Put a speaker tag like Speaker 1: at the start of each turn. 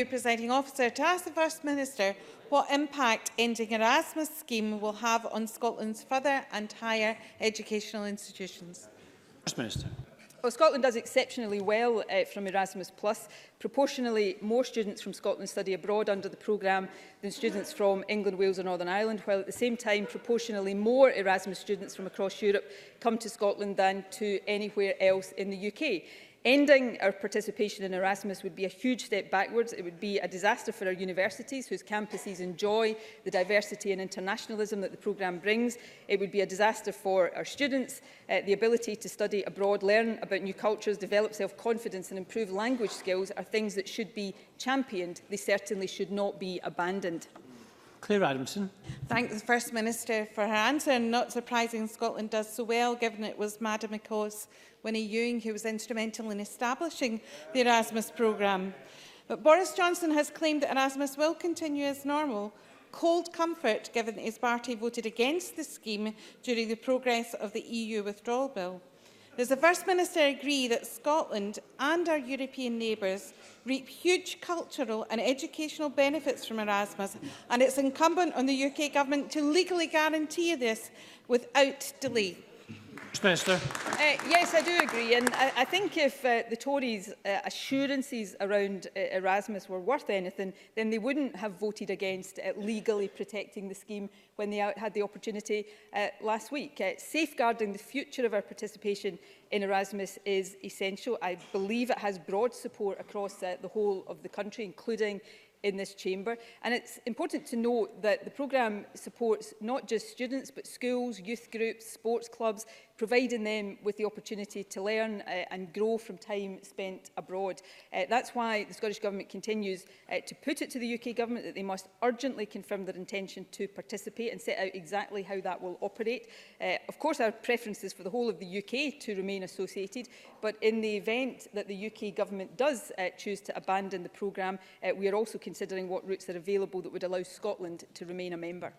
Speaker 1: Presiding Officer, to ask the First Minister what impact ending Erasmus scheme will have on Scotland's further and higher educational institutions.
Speaker 2: First Minister.
Speaker 3: Well, Scotland does exceptionally well from Erasmus+. Proportionally, more students from Scotland study abroad under the programme than students from England, Wales or Northern Ireland, while at the same time, proportionally more Erasmus students from across Europe come to Scotland than to anywhere else in the UK. Ending our participation in Erasmus would be a huge step backwards. It would be a disaster for our universities, whose campuses enjoy the diversity and internationalism that the programme brings. It would be a disaster for our students. The ability to study abroad, learn about new cultures, develop self-confidence and improve language skills are things that should be championed. They certainly should not be abandoned.
Speaker 2: Claire Adamson.
Speaker 1: Thank the First Minister for her answer, and not surprising Scotland does so well, given it was Madam Ecosse Winnie Ewing who was instrumental in establishing the Erasmus programme. But Boris Johnson has claimed that Erasmus will continue as normal. Cold comfort, given that his party voted against the scheme during the progress of the EU withdrawal bill. Does the First Minister agree that Scotland and our European neighbours reap huge cultural and educational benefits from Erasmus, and it's incumbent on the UK Government to legally guarantee this without delay?
Speaker 2: First Minister.
Speaker 3: Yes, I do agree, and I think if the Tories' assurances around Erasmus were worth anything, then they wouldn't have voted against legally protecting the scheme when they had the opportunity last week. Safeguarding the future of our participation in Erasmus is essential. I believe it has broad support across the whole of the country, including in this chamber. And it's important to note that the programme supports not just students, but schools, youth groups, sports clubs, providing them with the opportunity to learn and grow from time spent abroad. That's why the Scottish Government continues to put it to the UK Government that they must urgently confirm their intention to participate and set out exactly how that will operate. Of course, our preference is for the whole of the UK to remain associated, but in the event that the UK Government does choose to abandon the programme, we are also considering what routes are available that would allow Scotland to remain a member.